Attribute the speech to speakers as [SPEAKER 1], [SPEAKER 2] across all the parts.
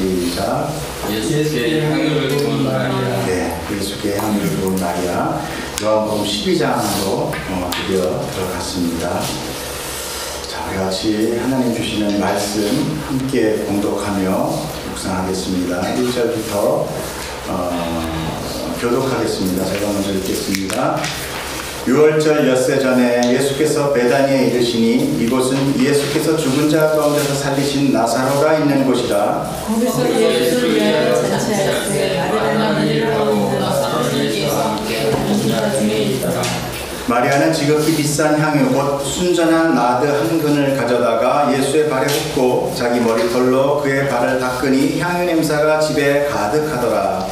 [SPEAKER 1] 시작.
[SPEAKER 2] 예수께 향유를 부은 마리아.
[SPEAKER 1] 네, 예수께 향유를 부은 마리아. 요한복음 12장으로 드디어 들어갔습니다. 자, 우리 같이 하나님 주시는 말씀 함께 공독하며 묵상하겠습니다. 1절부터 교독하겠습니다. 제가 먼저 읽겠습니다. 6월절 엿새 전에 예수께서 베다니에 이르시니 이곳은 예수께서 죽은 자 가운데서 살리신 나사로가 있는 곳이라.
[SPEAKER 3] 거기서 예수를 위하여 잔치하였으되 마리아는 일을 하고 나사로를 예수와 함께 하는 자 중에 있더라.
[SPEAKER 1] 마리아는 지극히 비싼 향유 곧 순전한 나드 한 근을 가져다가 예수의 발에 붓고 자기 머리털로 그의 발을 닦으니 향유 냄새가 집에 가득하더라.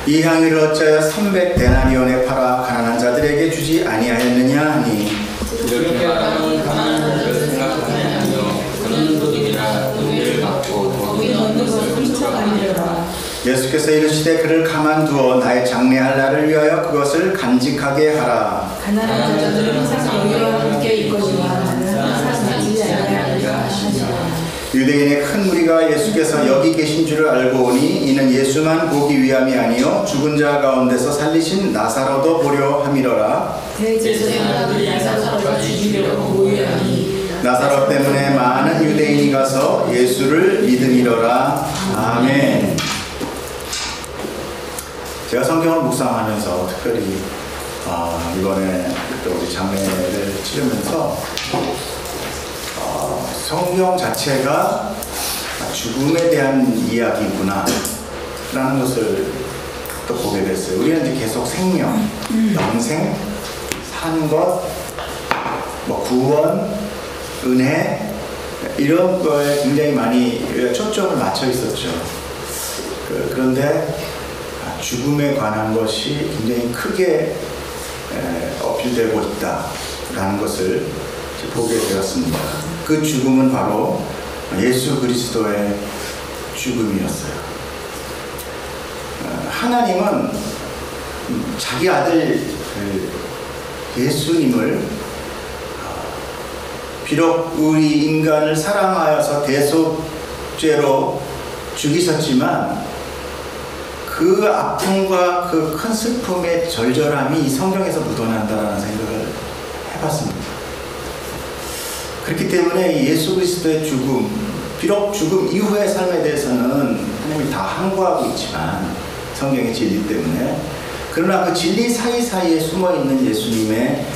[SPEAKER 1] 이 향유를 어찌하여 300데나리온에 팔아 가난한 자들에게 주지 아니하였느냐 하니,
[SPEAKER 2] 이렇게 말하면 가난한 자를 생각하느냐며 그는 도둑이라 은혜를 받고 거기 넣는 것을 훔쳐가니라.
[SPEAKER 1] 예수께서 이르시되 그를 가만두어 나의 장래할 날을 위하여 그것을 간직하게 하라.
[SPEAKER 3] 가난한 자들은 항상 너희와 함께 있거니와 나는 항상 남지 아니하리라 하시니라.
[SPEAKER 1] 유대인의 큰 무리가 예수께서 여기 계신 줄을 알고 오니 이는 예수만 보기 위함이 아니요 죽은 자 가운데서 살리신 나사로도 보려 함이로라.
[SPEAKER 3] 대제사장들이 나사로를 죽이려고 모이하니
[SPEAKER 1] 나사로 때문에 많은 유대인이 가서 예수를 믿음이로라. 아멘. 제가 성경을 묵상하면서 특별히 이번에 또 우리 장례를 치르면서 성경 자체가 죽음에 대한 이야기구나 라는 것을 또 보게 됐어요. 우리는 이제 계속 생명, 영생, 산 것, 구원, 은혜 이런 거에 굉장히 많이 초점을 맞춰 있었죠. 그런데 죽음에 관한 것이 굉장히 크게 어필되고 있다라는 것을 보게 되었습니다. 그 죽음은 바로 예수 그리스도의 죽음이었어요. 하나님은 자기 아들 예수님을 비록 우리 인간을 사랑하여서 대속죄로 죽이셨지만 그 아픔과 그 큰 슬픔의 절절함이 이 성경에서 묻어난다라는 생각을 해봤습니다. 그렇기 때문에 예수 그리스도의 죽음, 비록 죽음 이후의 삶에 대해서는 하나님이 다 항구하고 있지만 성경의 진리 때문에, 그러나 그 진리 사이사이에 숨어있는 예수님의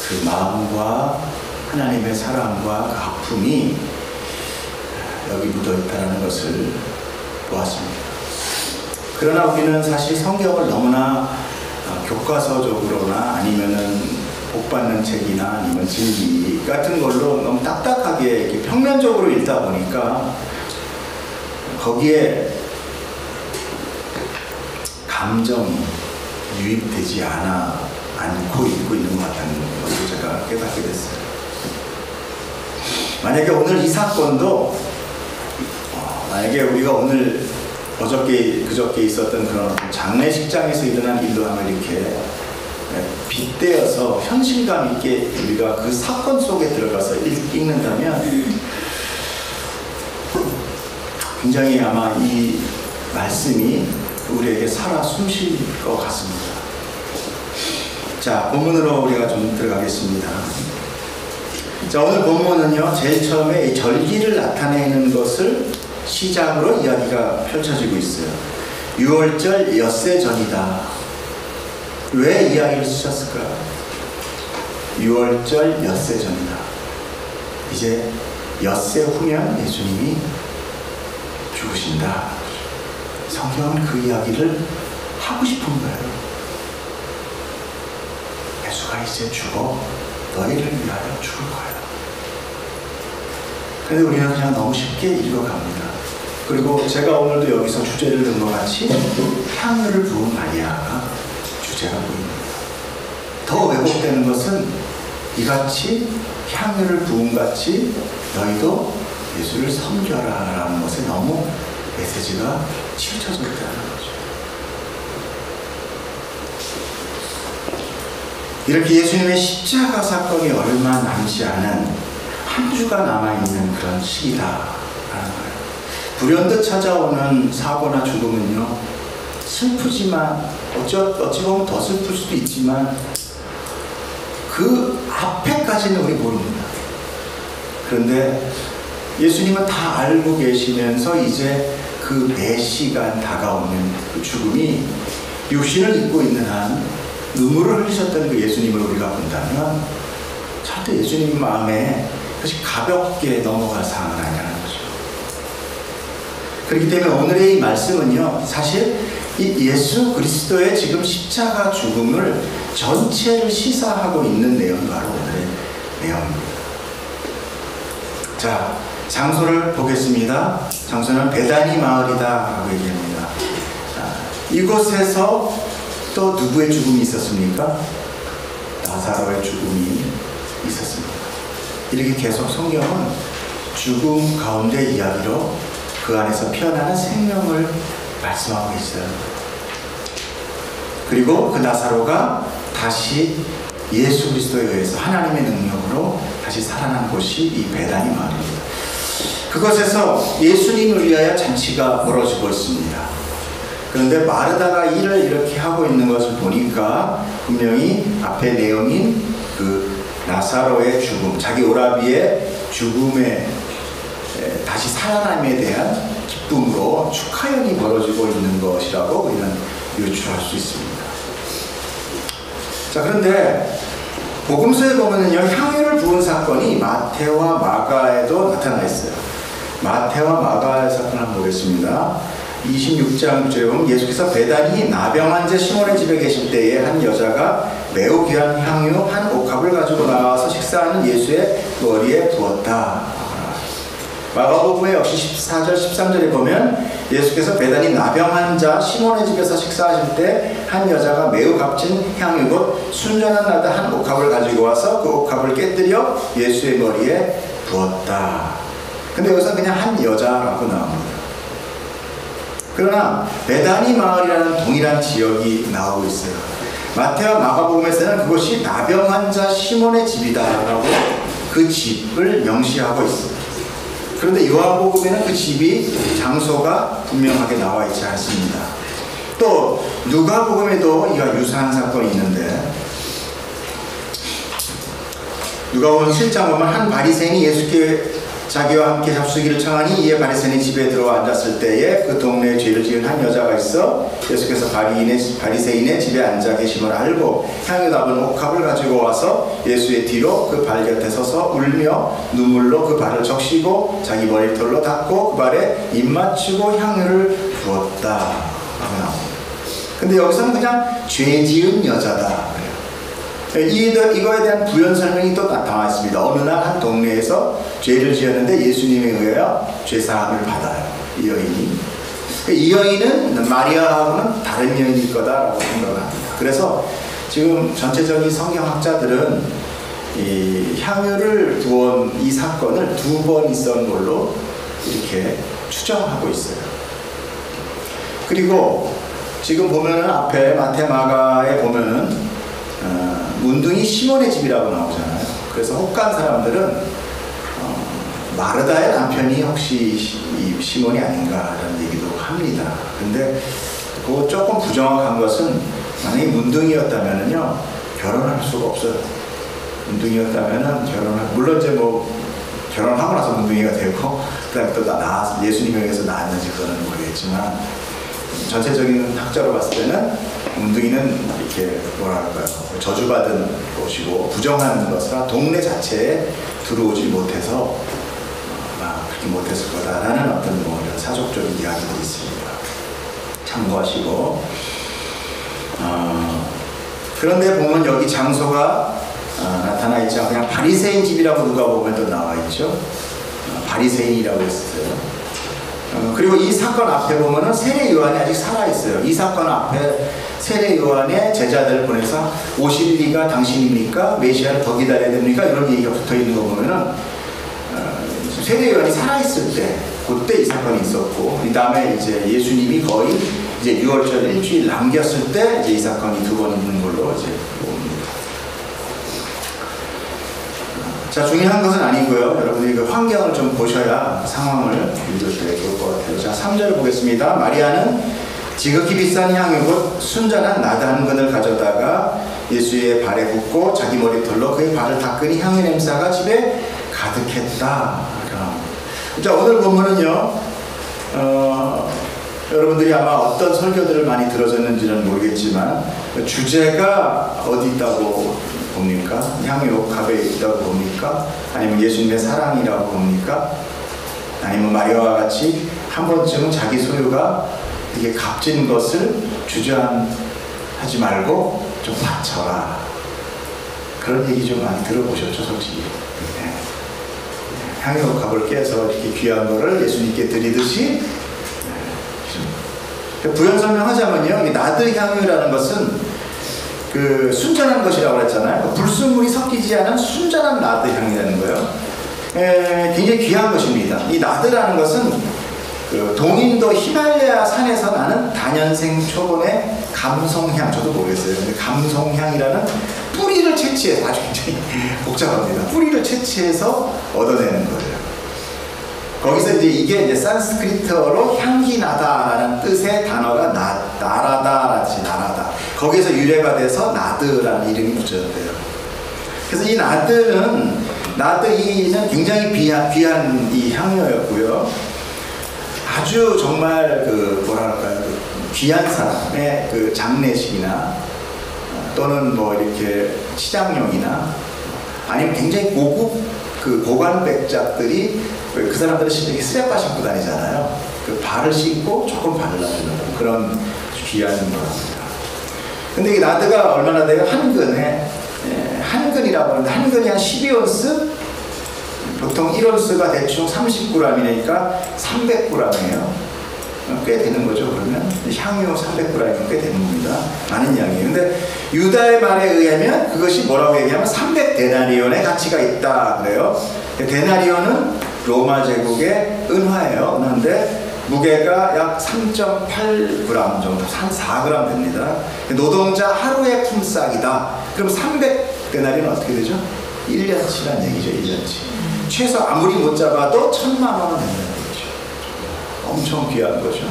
[SPEAKER 1] 그 마음과 하나님의 사랑과 그 아픔이 여기 묻어있다는 것을 보았습니다. 그러나 우리는 사실 성경을 너무나 교과서적으로나 아니면은 복받는 책이나 아니면 진리 같은 걸로 너무 딱딱하게 이렇게 평면적으로 읽다 보니까 거기에 감정이 유입되지 않고 읽고 있는 것 같다는 것을 제가 깨닫게 됐어요. 만약에 오늘 이 사건도 만약에 우리가 오늘 그저께 있었던 그런 장례식장에서 일어난 일로 하면 이렇게 빗대어서 현실감 있게 우리가 그 사건 속에 들어가서 읽는다면 굉장히 아마 이 말씀이 우리에게 살아 숨쉴 것 같습니다. 자, 본문으로 우리가 좀 들어가겠습니다. 자, 오늘 본문은요, 제일 처음에 이 절기를 나타내는 것을 시작으로 이야기가 펼쳐지고 있어요. 6월절 엿새 전이다. 왜 이야기를 쓰셨을까? 6월절 엿새 전이다. 이제 엿새 후면 예수님이 죽으신다. 성경은 그 이야기를 하고 싶은 거예요. 예수가 이제 죽어 너희를 위하여 죽을 거야. 그런데 우리는 그냥 너무 쉽게 읽어갑니다. 그리고 제가 오늘도 여기서 주제를 든 것 같이 향유를 부은 마리아가 주제가 보입니다. 더 왜곡되는 것은 이같이 향유를 부은 같이 너희도 예수를 섬겨라 라는 것에 너무 메시지가 치우쳐져 있다는 거죠. 이렇게 예수님의 십자가 사건이 얼마 남지 않은 한 주가 남아있는 그런 시기다라는 거예요. 불현듯 찾아오는 사고나 죽음은요, 슬프지만 어찌 보면 더 슬플 수도 있지만 그 앞에까지는 우리 모릅니다. 그런데 예수님은 다 알고 계시면서 이제 그 매시간 다가오는 그 죽음이 육신을 입고 있는 한 눈물을 흘리셨던 그 예수님을 우리가 본다면 절대 예수님 마음에 그것이 가볍게 넘어갈 사항은 아니라는 거죠. 그렇기 때문에 오늘의 이 말씀은요, 사실 이 예수 그리스도의 지금 십자가 죽음을 전체를 시사하고 있는 내용이 바로 오늘의 내용입니다. 자, 장소를 보겠습니다. 장소는 베다니 마을이다 라고 얘기합니다. 이곳에서 또 누구의 죽음이 있었습니까? 나사로의 죽음이 있었습니다. 이렇게 계속 성경은 죽음 가운데 이야기로 그 안에서 피어나는 생명을 말씀하고 있어요. 그리고 그 나사로가 다시 예수 그리스도에 의해서 하나님의 능력으로 다시 살아난 곳이 이 베다니 마을입니다. 그것에서 예수님을 위하여 잔치가 벌어지고 있습니다. 그런데 마르다가 일을 이렇게 하고 있는 것을 보니까 분명히 앞에 내용인 그 나사로의 죽음, 자기 오라비의 죽음에 다시 살아남에 대한 기쁨으로 축하연이 벌어지고 있는 것이라고 우리는 유추할 수 있습니다. 자, 그런데 복음서에 보면은요, 향유를 부은 사건이 마태와 마가에도 나타나 있어요. 마태와 마가의 사건을 한번 보겠습니다. 26장 주에 보면 예수께서 베다니 나병 환자 시몬의 집에 계실 때에 한 여자가 매우 귀한 향유 한 옥합을 가지고 나와서 식사하는 예수의 머리에 부었다. 마가복음에 역시 14절 13절에 보면 예수께서 베다니 나병 환자 시몬의 집에서 식사하실 때 한 여자가 매우 값진 향유 곧 순전한 나드 한 옥합을 가지고 와서 그 옥합을 깨뜨려 예수의 머리에 부었다. 근데 여기서 그냥 한 여자라고 나옵니다. 그러나 베다니 마을이라는 동일한 지역이 나오고 있어요. 마태와 마가복음에서는 그것이 나병 환자 시몬의 집이다라고 그 집을 명시하고 있습니다. 그런데 요한복음에는 그 집이 장소가 분명하게 나와 있지 않습니다. 또 누가복음에도 이와 유사한 사건이 있는데 누가복음 7장 보면 한 바리새인이 예수께 자기와 함께 잡수기를 청하니 이에 바리새인이 집에 들어와 앉았을 때에 그 동네에 죄를 지은 한 여자가 있어 예수께서 바리새인의 집에 앉아 계심을 알고 향유 담은 옥합을 가지고 와서 예수의 뒤로 그 발 곁에 서서 울며 눈물로 그 발을 적시고 자기 머리털로 닦고 그 발에 입 맞추고 향유를 부었다 라고 나옵니다. 근데 여기서는 그냥 죄 지은 여자다. 이거에 대한 부연 설명이 또 나타나 있습니다. 어느 날 한 동네에서 죄를 지었는데 예수님에 의하여 죄사함을 받아요. 이 여인이. 이 여인은 마리아하고는 다른 여인일 거다라고 생각을 합니다. 그래서 지금 전체적인 성경학자들은 이 향유를 부은 이 사건을 2번 있었던 걸로 이렇게 추정하고 있어요. 그리고 지금 보면은 앞에 마태 마가에 보면은 문둥이 시몬의 집이라고 나오잖아요. 그래서 혹간 사람들은 마르다의 남편이 혹시 이 시몬이 아닌가라는 얘기도 합니다. 근데 그거 조금 부정확한 것은 만약에 문둥이였다면은요 결혼할 수가 없어요. 문둥이였다면은 물론 이제 뭐 결혼하고 나서 문둥이가 되고 그다음에 또 예수님에 의해서 낳았는지 그거는 모르겠지만 전체적인 학자로 봤을 때는 문둥이는 이렇게 뭐랄까요 저주받은 것이고 부정한 것이라 동네 자체에 들어오지 못해서 그렇게 못했을 거다라는 어떤 뭐 이런 사족적인 이야기들이 있습니다. 참고하시고 그런데 보면 여기 장소가 나타나 있지 않고 그냥 바리새인 집이라고 누가 보면 또 나와 있죠. 바리새인이라고 했어요. 그리고 이 사건 앞에 보면은 세례 요한이 아직 살아있어요. 이 사건 앞에 세례 요한의 제자들을 보내서 오실 리가 당신입니까? 메시아를 더 기다려야 됩니까? 이런 얘기가 붙어 있는 거 보면은 세례 요한이 살아있을 때 그때 이 사건이 있었고 그 다음에 이제 예수님이 거의 이제 6월절 일주일 남겼을 때 이제 이 사건이 2번 있는 걸로 이제 봅니다. 자, 중요한 것은 아니고요. 여러분들이 그 환경을 좀 보셔야 상황을 읽을 때 좋을 것 같아요. 자, 3절 보겠습니다. 마리아는 지극히 비싼 향유 곧 순전한 나드 한 근을 가져다가 예수의 발에 붓고 자기 머리털로 그의 발을 닦으니 향유 냄새가 집에 가득했다. 자, 오늘 본문은요, 여러분들이 아마 어떤 설교들을 많이 들어줬는지는 모르겠지만 주제가 어디 있다고 봅니까? 향유 값에 있다고 봅니까? 아니면 예수님의 사랑이라고 봅니까? 아니면 마리아와 같이 한 번쯤은 자기 소유가 이게 값진 것을 주저하지 말고 좀 바쳐라. 그런 얘기 좀 많이 들어보셨죠, 솔직히. 네. 향유 값을 깨서 이렇게 귀한 거를 예수님께 드리듯이. 부연 설명하자면요, 나드 향유라는 것은 그 순전한 것이라고 했잖아요. 불순물이 섞이지 않은 순전한 나드 향이라는 거예요. 굉장히 귀한 것입니다. 이 나드라는 것은 그 동인도 히말라야 산에서 나는 다년생 초본의 감송향, 저도 모르겠어요. 근데 감송향이라는 뿌리를 채취해서, 아주 굉장히 복잡합니다. 뿌리를 채취해서 얻어내는 거예요. 거기서 이게 산스크리트어로 향기 나다라는 뜻의 단어가 나라다. 거기서 유래가 돼서 나드라는 이름이 붙여졌대요. 그래서 이 나드는 굉장히 귀한 이 향료였고요. 아주 정말 그 뭐랄까요, 그 귀한 사람의 그 장례식이나 또는 뭐 이렇게 치장용이나 아니면 굉장히 고급 그 고관백작들이 그 사람들은 스레빠 신고 다니잖아요. 그 발을 씻고 조금 발라주는 그런 귀한 거랍니다. 근데 이 나드가 얼마나 돼요? 한 근에 한 근이라고 하는데 한 근이 한 12온스? 보통 1온스가 대충 30g이니까 300g이에요. 꽤 되는 거죠. 그러면 향유 300g이면 꽤 되는 겁니다. 많은 양이에요. 근데 유다의 말에 의하면 그것이 뭐라고 얘기하면 300데나리온의 가치가 있다 그래요. 데나리온은 로마 제국의 은화예요. 은화인데 무게가 약 3.8g 정도, 한 4g 됩니다. 노동자 하루의 품삯이다. 그럼 300데나리온 어떻게 되죠? 1년치란 얘기죠. 1년치. 최소 아무리 못 잡아도 1,000만 원은 된다는 얘기죠. 엄청 귀한 거죠.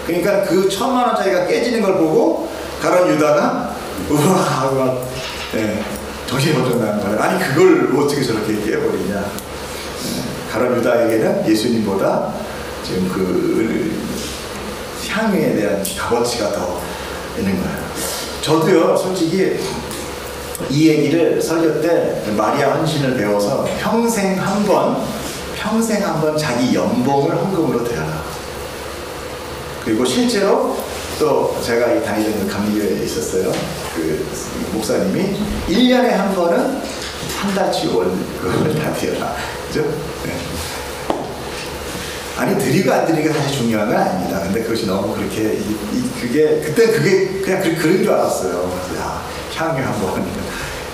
[SPEAKER 1] 그러니까 그 1,000만 원짜리가 깨지는 걸 보고 가론 유다가 우와 하고 정신이 번쩍 나는 거예요. 아니 그걸 어떻게 저렇게 깨버리냐. 가론 유다에게는 예수님보다 지금 그 향유에 대한 값어치가 더 있는 거예요. 저도요, 솔직히 이 얘기를 설교 때 마리아 헌신을 배워서 평생 한 번 자기 연봉을 헌금으로 드려라. 그리고 실제로 또 제가 다니던 감리교회에 있었어요. 그 목사님이 1년에 한 번은 한 달치 월급을 다 드려라. 그죠? 네. 아니 드리고 안 드리고 사실 중요한 건 아닙니다. 근데 그것이 너무 그렇게 그때 그게 그냥 그런 줄 알았어요. 야, 향유 한 번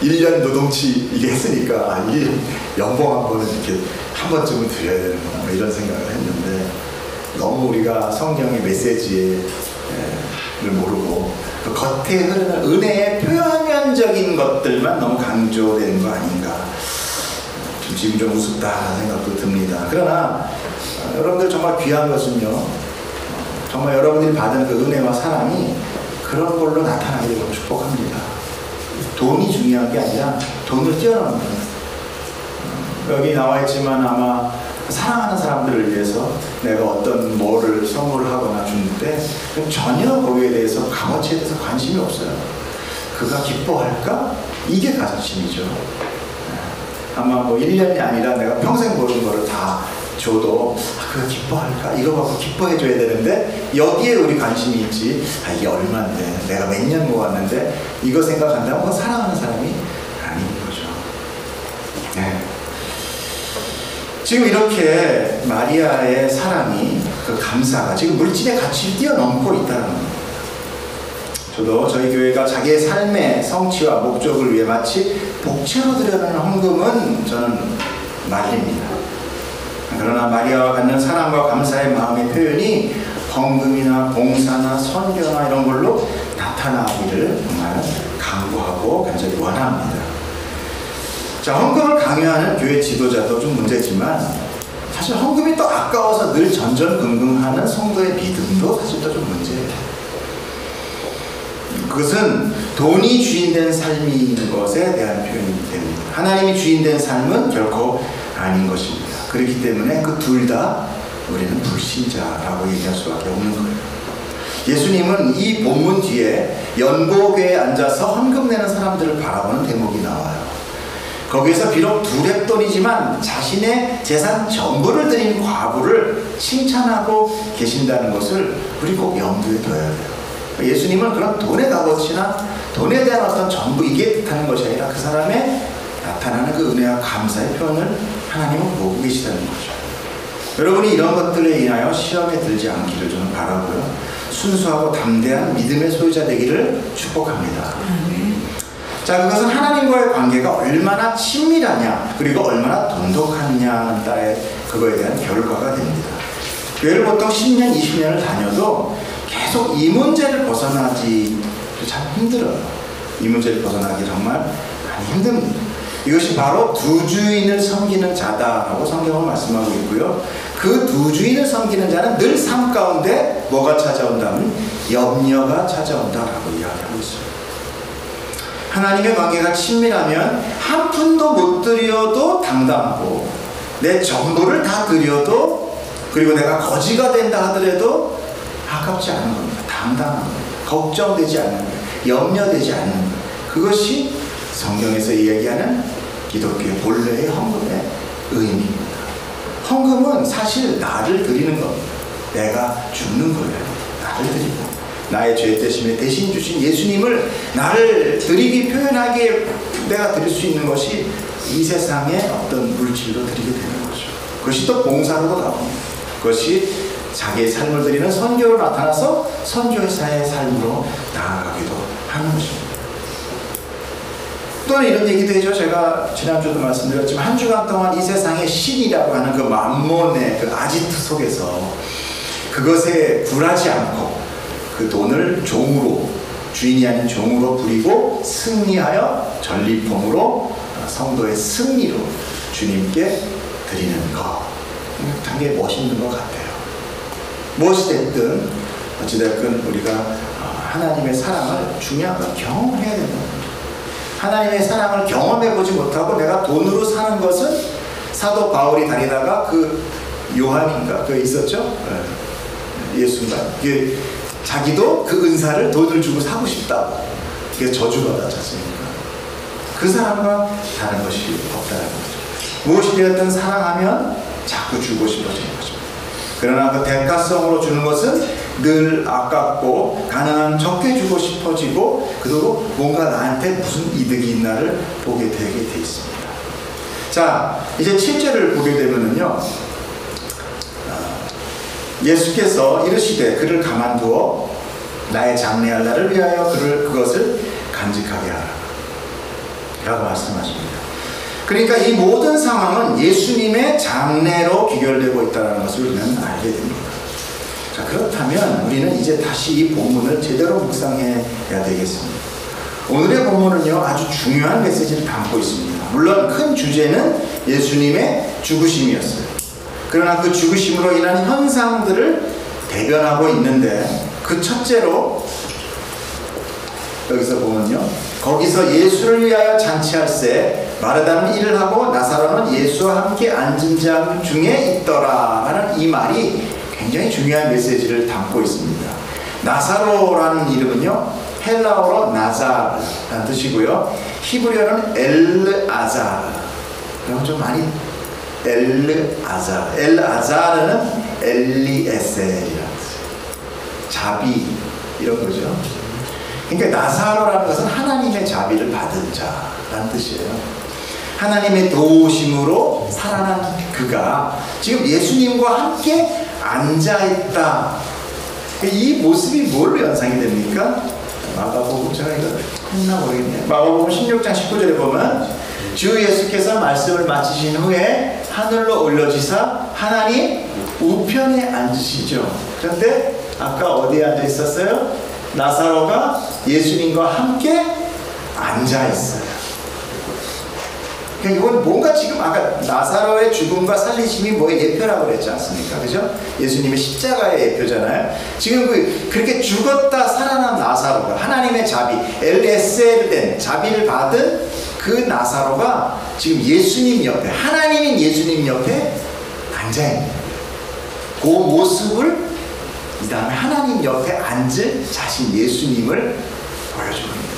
[SPEAKER 1] 1년 노동치 이게 했으니까 이게 연봉 한 번은 이렇게 한 번쯤은 드려야 되는구나 뭐 이런 생각을 했는데 너무 우리가 성경의 메시지를 모르고 그 겉에 흐르는 은혜의 표면적인 것들만 너무 강조되는 거 아닌가. 지금 좀 우습다는 생각도 듭니다. 그러나 여러분들 정말 귀한 것은요, 정말 여러분들이 받은 그 은혜와 사랑이 그런 걸로 나타나기를 축복합니다. 돈이 중요한 게 아니라 돈을 뛰어넘는 거예요. 여기 나와 있지만 아마 사랑하는 사람들을 위해서 내가 어떤 뭐를 선물하거나 주는데 전혀 거기에 대해서 값어치에 대해서 관심이 없어요. 그가 기뻐할까? 이게 가치이죠. 아마 뭐 1년이 아니라 내가 평생 버는 거를 다 줘도 그가 기뻐할까? 이거 갖고 기뻐해줘야 되는데 여기에 우리 관심이 있지. 이게 얼마인데 내가 몇 년 모았는데 이거 생각한다면 그거 사랑하는 사람이 아닌 거죠. 네. 지금 이렇게 마리아의 사랑이 그 감사가 지금 물질의 가치를 뛰어넘고 있다는 겁니다. 저도 저희 교회가 자기의 삶의 성취와 목적을 위해 마치 복채로 드려는 헌금은 저는 말립니다. 그러나 마리아와 갖는 사랑과 감사의 마음의 표현이 헌금이나 봉사나 선교나 이런 걸로 나타나기를 정말 강구하고 간절히 원합니다. 자, 헌금을 강요하는 교회 지도자도 좀 문제지만 사실 헌금이 또 아까워서 늘 전전긍긍하는 성도의 믿음도 사실 또 좀 문제예요. 그것은 돈이 주인된 삶인 것에 대한 표현이기 때문입니다. 하나님이 주인된 삶은 결코 아닌 것입니다. 그렇기 때문에 그 둘 다 우리는 불신자라고 얘기할 수밖에 없는 거예요. 예수님은 이 본문 뒤에 연고교에 앉아서 헌금 내는 사람들을 바라보는 대목이 나와요. 거기에서 비록 두렙돈이지만 자신의 재산 전부를 드린 과부를 칭찬하고 계신다는 것을 우리 꼭 염두에 둬야 돼요. 예수님은 그런 돈의 값어치나 돈에 대한 어떤 전부 이게 뜻하는 것이 아니라 그 사람의 나타나는 그 은혜와 감사의 표현을 하나님은 보고 계시다는 거죠. 여러분이 이런 것들에 인하여 시험에 들지 않기를 저는 바라고요. 순수하고 담대한 믿음의 소유자 되기를 축복합니다. 자, 그것은 하나님과의 관계가 얼마나 친밀하냐 그리고 얼마나 돈독하느냐는 따에 그거에 대한 결과가 됩니다. 교회를 보통 10년, 20년을 다녀도 계속 이 문제를 벗어나기 참 힘들어요. 이 문제를 벗어나기 정말 많이 힘듭니다. 이것이 바로 두 주인을 섬기는 자다라고 성경은 말씀하고 있고요. 그 두 주인을 섬기는 자는 늘 삶 가운데 뭐가 찾아온다면 염려가 찾아온다라고 이야기하고 있어요. 하나님의 관계가 친밀하면 한 푼도 못 드려도 당당하고 내 전부를 다 드려도 그리고 내가 거지가 된다 하더라도 아깝지 않은 겁니다. 당당한 겁니다. 걱정되지 않는 거예요. 염려되지 않는 거예요. 그것이 성경에서 이야기하는 기독교의 본래의 헌금의 의미입니다. 헌금은 사실 나를 드리는 겁니다. 내가 죽는 거예요. 나를 드리고 나의 죄 대신에 대신 주신 예수님을 나를 드리기 표현하기에 내가 드릴 수 있는 것이 이 세상의 어떤 물질로 드리게 되는 거죠. 그것이 또 봉사로도 나옵니다. 그것이 자기의 삶을 드리는 선교로 나타나서 선교사의 삶으로 나아가기도 하는 것입니다. 또는 이런 얘기도 해줘. 제가 지난주도 말씀드렸지만 한 주간 동안 이 세상의 신이라고 하는 그 만몬의 그 아지트 속에서 그것에 굴하지 않고 그 돈을 종으로 주인이 아닌 종으로 부리고 승리하여 전리품으로 성도의 승리로 주님께 드리는 것, 되게 멋있는 것 같아요. 무엇이 됐든 어찌됐든 우리가 하나님의 사랑을 중요한 건 경험해야 된다. 하나님의 사랑을 경험해보지 못하고 내가 돈으로 사는 것은 사도 바울이 다니다가 그 요한인가 그 있었죠? 예수인가? 자기도 그 은사를 돈을 주고 사고 싶다고. 그게 저주받았지 않습니까? 그 사람과 다른 것이 없다는 거죠. 무엇이 되었든 사랑하면 자꾸 주고 싶어지는 것입니다. 그러나 그 대가성으로 주는 것은 늘 아깝고 가능한 적게 주고 싶어지고 그리고 뭔가 나한테 무슨 이득이 있나를 보게 되게 돼 있습니다. 자, 이제 7절을 보게 되면은요, 예수께서 이르시되 그를 가만두어 나의 장래할 날을 위하여 그것을 간직하게 하라 라고 말씀하십니다. 그러니까 이 모든 상황은 예수님의 장래로 귀결되고 있다는 것을 우리는 알게 됩니다. 자, 그렇다면 우리는 이제 다시 이 본문을 제대로 묵상해야 되겠습니다. 오늘의 본문은요, 아주 중요한 메시지를 담고 있습니다. 물론 큰 주제는 예수님의 죽으심이었어요. 그러나 그 죽으심으로 인한 현상들을 대변하고 있는데 그 첫째로 여기서 보면요, 거기서 예수를 위하여 잔치할세 마르다는 일을 하고 나사로는 예수와 함께 앉은 자 중에 있더라 하는 이 말이 굉장히 중요한 메시지를 담고 있습니다. 나사로라는 이름은요, 헬라어로 나자라는 뜻이고요, 히브리어는 엘아자. 그럼 좀 많이 엘아자르는 엘리에셀이라는 뜻이에요. 자비 이런 거죠. 그러니까 나사로라는 것은 하나님의 자비를 받은 자라는 뜻이에요. 하나님의 도우심으로 살아난 그가 지금 예수님과 함께 앉아있다. 이 모습이 뭘로 연상이 됩니까? 마가복음, 제가 이거 했나 모르겠네요. 마가복음 16장 19절에 보면 주 예수께서 말씀을 마치신 후에 하늘로 올려지사 하나님 우편에 앉으시죠. 그런데 아까 어디에 앉아 있었어요? 나사로가 예수님과 함께 앉아 있어요. 그러니까 이건 뭔가 지금 아까 나사로의 죽음과 살리심이 뭐의 예표라고 그랬지 않습니까? 그죠? 예수님의 십자가의 예표잖아요. 지금 그렇게 죽었다 살아난 나사로가 하나님의 자비, 엘에셀된 자비를 받은 그 나사로가 지금 예수님 옆에, 하나님인 예수님 옆에 앉아있는 그 모습을 이 다음에 하나님 옆에 앉을 자신 예수님을 보여주고 있는 거예요.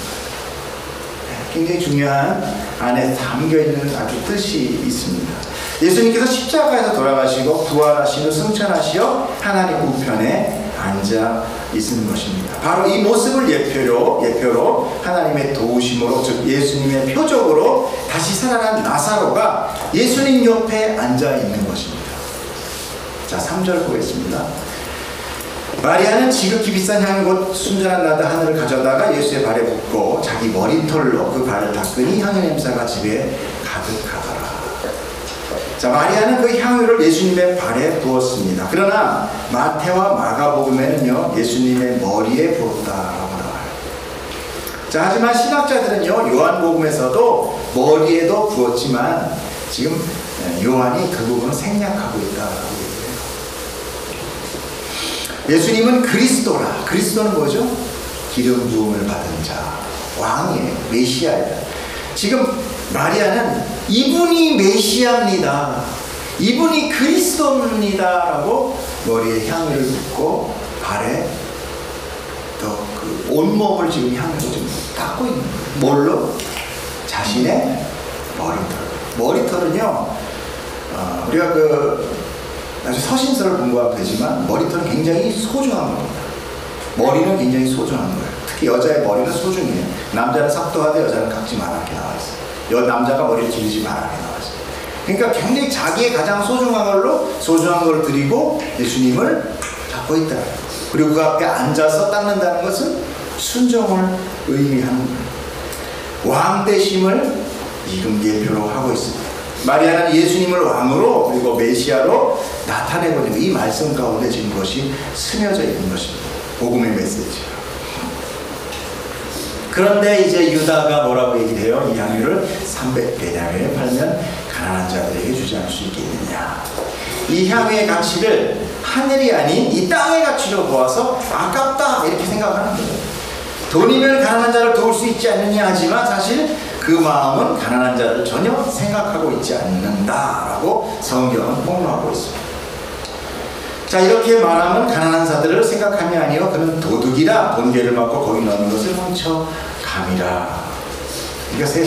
[SPEAKER 1] 굉장히 중요한 안에 담겨있는 아주 뜻이 있습니다. 예수님께서 십자가에서 돌아가시고 부활하신 후 승천하시어 하나님 우편에 앉아 있는 것입니다. 바로 이 모습을 예표로 하나님의 도우심으로, 즉 예수님의 표적으로 다시 살아난 나사로가 예수님 옆에 앉아 있는 것입니다. 자, 3절 보겠습니다. 마리아는 지극히 비싼 향유 곧 순전한 나드 하늘을 가져다가 예수의 발에 붓고 자기 머리털로 그 발을 닦으니 향유 냄새가 집에 가득하더라. 자, 마리아는 그 향유를 예수님의 발에 부었습니다. 그러나 마태와 마가복음에는요, 예수님의 머리에 부었다라고 나와요. 자, 하지만 신학자들은요, 요한복음에서도 머리에도 부었지만 지금 요한이 그 부분을 생략하고 있다라고 예수님은 그리스도라. 그리스도는 뭐죠? 기름 부음을 받은 자, 왕이에요. 메시아예요. 지금 마리아는 이분이 메시아입니다, 이분이 그리스도입니다 라고 머리에 향유를 붓고 발에 또 그 온몸을 지금 향유로 좀 닦고 있는 거예요. 뭘로? 자신의 머리털은요, 우리가 아주 서신서를 공부하면 되지만 머리털은 굉장히 소중한 겁니다. 머리는 굉장히 소중한 거예요. 특히 여자의 머리는 소중해요. 남자는 삭도하되 여자는 깎지 마라 이렇게 나와 있어요. 남자가 머리를 기르지 마라 이렇게 나와 있어요. 그러니까 굉장히 자기의 가장 소중한 걸 드리고 예수님을 닦고 있다. 그리고 그 앞에 앉아서 닦는다는 것은 순종을 의미하는 거예요. 왕 되심을 지금 예표로 하고 있습니다. 마리아는 예수님을 왕으로 그리고 메시아로 나타내고 있는 이 말씀 가운데 지금 것이 스며져 있는 것입니다. 복음의 메시지. 그런데 이제 유다가 뭐라고 얘기를 해요? 이 향유를 300데나리온에 팔면 가난한 자들에게 주지 않을 수 있겠느냐. 이 향유의 가치를 하늘이 아닌 이 땅의 가치로 보아서 아깝다 이렇게 생각하는 거예요. 돈이면 가난한 자를 도울 수 있지 않느냐 하지만 사실 그 마음은 가난한 자를 전혀 생각하고 있지 않는다라고 성경은 폭로하고 있습니다. 자, 이렇게 말하면 가난한 자들을 생각함이 아니요 그는 도둑이라 돈괴를 받고 거기 넣는 것을 훔쳐감이라. 그러니까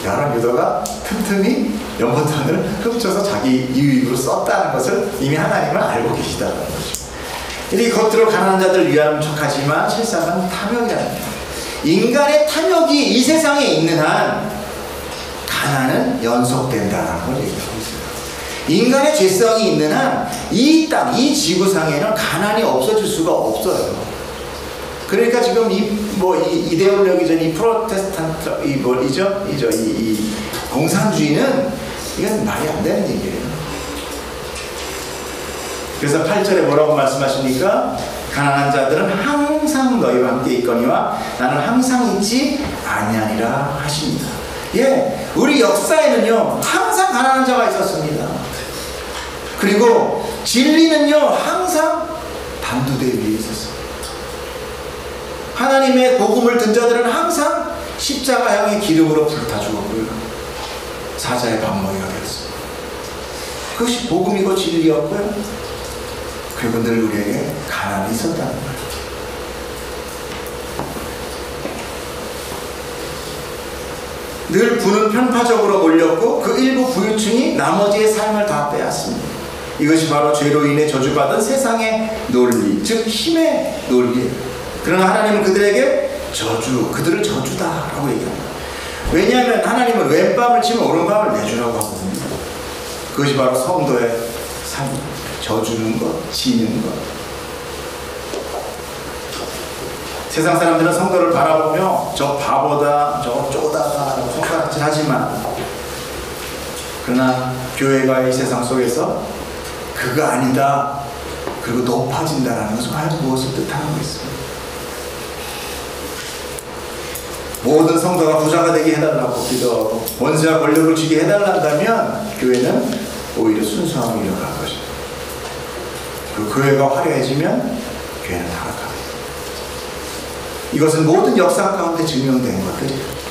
[SPEAKER 1] 여러 유다가 틈틈이 연못돈을 훔쳐서 자기 이익으로 썼다는 것을 이미 하나님은 알고 계시다는 거죠. 이 겉으로 가난한 자들을 위하는 척하지만 실상은 탐욕이라는 거예요. 인간의 탐욕이 이 세상에 있는 한 가난은 연속된다는 걸 얘기하고 있어요. 인간의 죄성이 있는 한 이 땅, 이 지구상에는 가난이 없어질 수가 없어요. 그러니까 지금 이 이데올로기전 이 프로테스탄트 이 공산주의는 이건 말이 안 되는 얘기예요. 그래서 8절에 뭐라고 말씀하십니까? 가난한 자들은 항상 너희와 함께 있거니와 나는 항상 있지 아니하니라 하십니다. 예, 우리 역사에는요 항상 가난한 자가 있었습니다. 그리고 진리는요 항상 단두대 위에 있었습니다. 하나님의 복음을 든 자들은 항상 십자가형의 기름으로 불타 죽었고요, 사자의 밥먹이가 되었습니다. 그것이 복음이고 진리였고요, 그리고 늘 우리에게 가난이 있었다는 거예요. 늘 부는 편파적으로 몰렸고 그 일부 부유층이 나머지의 삶을 다 빼앗습니다. 이것이 바로 죄로 인해 저주받은 세상의 논리, 즉 힘의 논리예요. 그러나 하나님은 그들에게 그들을 저주다라고 얘기합니다. 왜냐하면 하나님은 왼밤을 치면 오른밤을 내주라고 하거든요. 그것이 바로 성도의 삶, 저주는 것, 지는 것. 세상 사람들은 성도를 바라보며 저 바보다, 저 쪼다라고 손가락질 하지만, 그러나 교회가 이 세상 속에서 그거 아니다, 그리고 높아진다라는 것은 과연 무엇을 뜻하는 거 있습니다. 모든 성도가 부자가 되게 해달라고 기도하고 권세와 권력을 주게 해달란다면 교회는 오히려 순수함을 잃어갈 것입니다. 그리고 교회가 화려해지면 교회는 타락합니다. 이것은 모든 역사 가운데 증명된 것들이에요.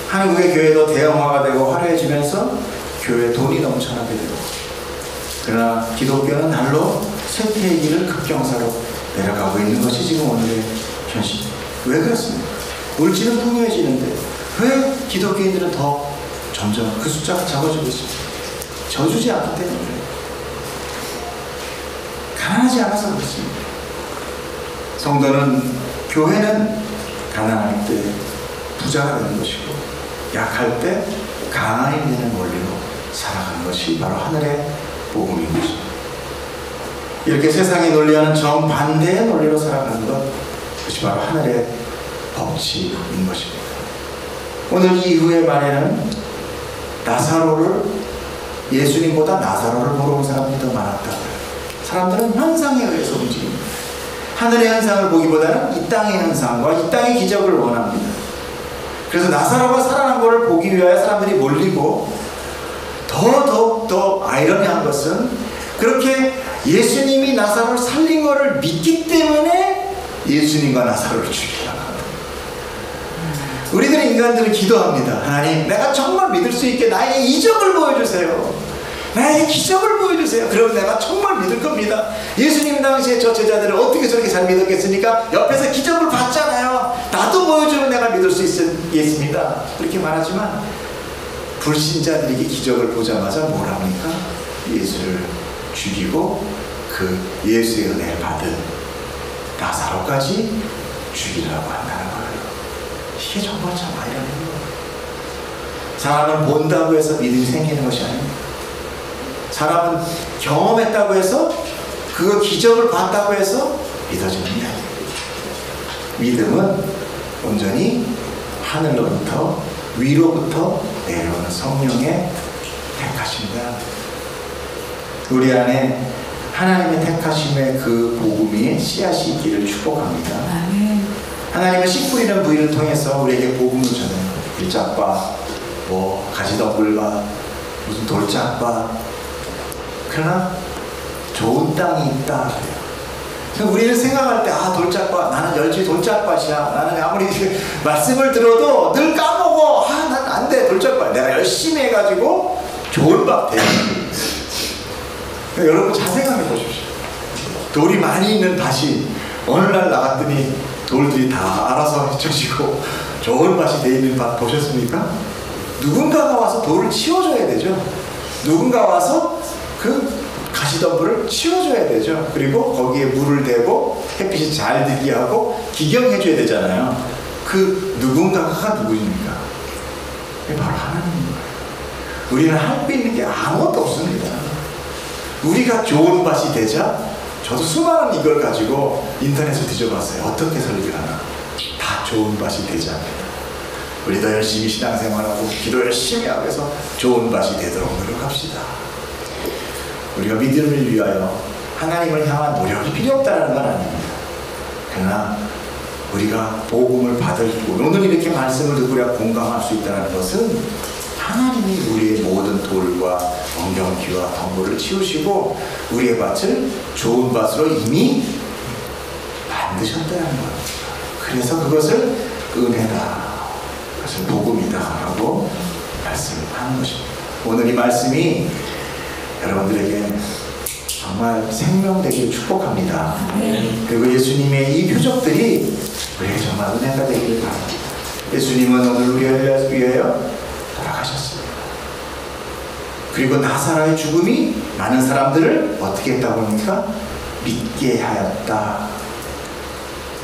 [SPEAKER 1] 한국의 교회도 대형화가 되고 화려해지면서 교회에 돈이 넘쳐나게 되고, 그러나 기독교는 날로 쇠퇴의 길을 급경사로 내려가고 있는 것이 지금 오늘의 현실입니다. 왜 그렇습니까? 물질은 풍요해지는데 왜 기독교인들은 더 점점 그 숫자가 작아지고 있습니까? 져주지 않기 때문에, 가난하지 않아서 그렇습니다. 성도는, 교회는 가난할 때 부자가 되는 것이고 약할 때 강한이 되는 원리로 살아가는 것이 바로 하늘의 복음인 것입니다. 이렇게 세상의 논리와는 정반대의 논리로 살아가는 것, 그것이 바로 하늘의 법칙인 것입니다. 오늘 이 이후의 말에는 나사로를, 예수님보다 나사로를 보러 온 사람들이 더 많았다. 사람들은 현상에 의해서 움직입니다. 하늘의 현상을 보기보다는 이 땅의 현상과 이 땅의 기적을 원합니다. 그래서 나사로가 살아난 것을 보기 위하여 사람들이 몰리고, 더욱더 아이러니한 것은 그렇게 예수님이 나사로를 살린 것을 믿기 때문에 예수님과 나사로를 죽이려고 합니다. 우리들은, 인간들은 기도합니다. 하나님, 내가 정말 믿을 수 있게 나에게 이적을 보여주세요. 나에게 기적을 보여주세요. 그럼 내가 정말 믿을 겁니다. 예수님 당시에 저 제자들을 어떻게 저렇게 잘 믿었겠습니까? 옆에서 기적을 봤잖아요. 나도 보여주면 내가 믿을 수 있겠습니다. 그렇게 말하지만 불신자들에게 기적을 보자마자 뭘 합니까? 예수를 죽이고 그 예수의 은혜를 받은 나사로까지 죽이려고 한다는 거예요. 이게 정말 참 아이러니해요. 사람은 본다고 해서 믿음이 생기는 것이 아닙니다. 사람은 경험했다고 해서, 그 기적을 봤다고 해서 믿어지는 게 아니에요. 믿음은 온전히 하늘로부터, 위로부터 내려오는 성령의 택하심이다. 우리 안에 하나님의 택하심의 그 복음이 씨앗이 있기를 축복합니다. 하나님은 씨 뿌리는 부위를 통해서 우리에게 복음을 전해요. 일짝밭, 가지덩굴밭, 무슨 돌짝밭. 그러나 좋은 땅이 있다. 우리는 생각할 때, 돌짝밭, 나는 열심히 돌짝밭이야. 나는 아무리 말씀을 들어도 늘 까먹어. 난 안 돼, 돌짝밭. 내가 열심히 해가지고 좋은 밭 돼. 여러분 잘 생각해 보십시오. 돌이 많이 있는 밭이 어느 날 나갔더니 돌들이 다 알아서 헤쳐지고 좋은 밭이 돼 있는 밭 보셨습니까? 누군가가 와서 돌을 치워줘야 되죠. 누군가 와서 그 가시덤불을 치워줘야 되죠. 그리고 거기에 물을 대고 햇빛이 잘 들게 하고 기경해줘야 되잖아요. 그 누군가가 누구입니까? 그게 바로 하나님인 거예요. 우리는 할 수 있는 게 아무것도 없습니다. 우리가 좋은 밭이 되자, 저도 수많은 이걸 가지고 인터넷을 뒤져봤어요. 어떻게 설교하나. 다 좋은 밭이 되자. 우리도 열심히 신앙생활하고 기도 열심히 하고 해서 좋은 밭이 되도록 노력합시다. 우리가 믿음을 위하여 하나님을 향한 노력이 필요 없다는 건 아닙니다. 그러나 우리가 복음을 받고 오늘 이렇게 말씀을 듣고 우리가 공감할 수 있다는 것은 하나님이 우리의 모든 돌과 엉겅퀴와 덩굴을 치우시고 우리의 밭을 좋은 밭으로 이미 만드셨다는 겁니다. 그래서 그것을 은혜다, 그것을 복음이다 라고 말씀하는 것입니다. 오늘 이 말씀이 여러분들에게 정말 생명되기를 축복합니다. 그리고 예수님의 이 표적들이 우리에게 정말 은혜가 되기를 바랍니다. 예수님은 오늘 우리를 위하여 돌아가셨습니다. 그리고 나사로의 죽음이 많은 사람들을 어떻게 했다고 합니까? 믿게 하였다.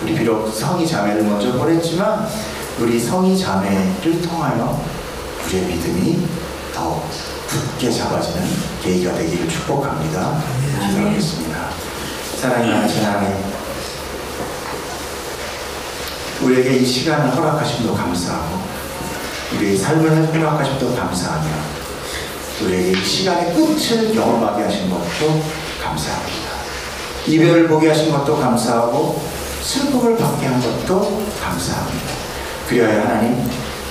[SPEAKER 1] 우리 비록 성이 자매를 먼저 보냈지만 우리 성이 자매를 통하여 우리의 믿음이 더 굳게 잡아지는 계기가 되기를 축복합니다. 기도하겠습니다. 사랑하는 하나님, 우리에게 이 시간을 허락하심도 감사하고 우리의 삶을 허락하심도 감사하며 우리에게 이 시간의 끝을 경험하게 하신 것도 감사합니다. 이별을 보게 하신 것도 감사하고 슬픔을 받게 한 것도 감사합니다. 그리하여 하나님,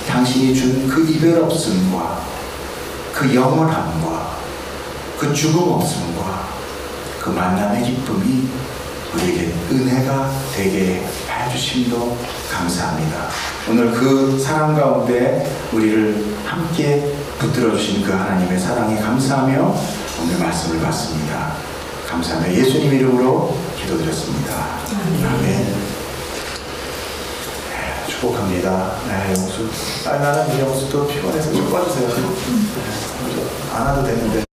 [SPEAKER 1] 당신이 준 그 이별 없음과 그 영원함과 그 죽음 없음과 그 만남의 기쁨이 우리에게 은혜가 되게 해주심도 감사합니다. 오늘 그 사랑 가운데 우리를 함께 붙들어 주신 그 하나님의 사랑에 감사하며 오늘 말씀을 받습니다. 감사하며 예수님 이름으로 기도드렸습니다. 아멘. 축복합니다. 네, 영수. 나는 이 영수도 피곤해서 좀 꺼주세요. 안 와도 되는데.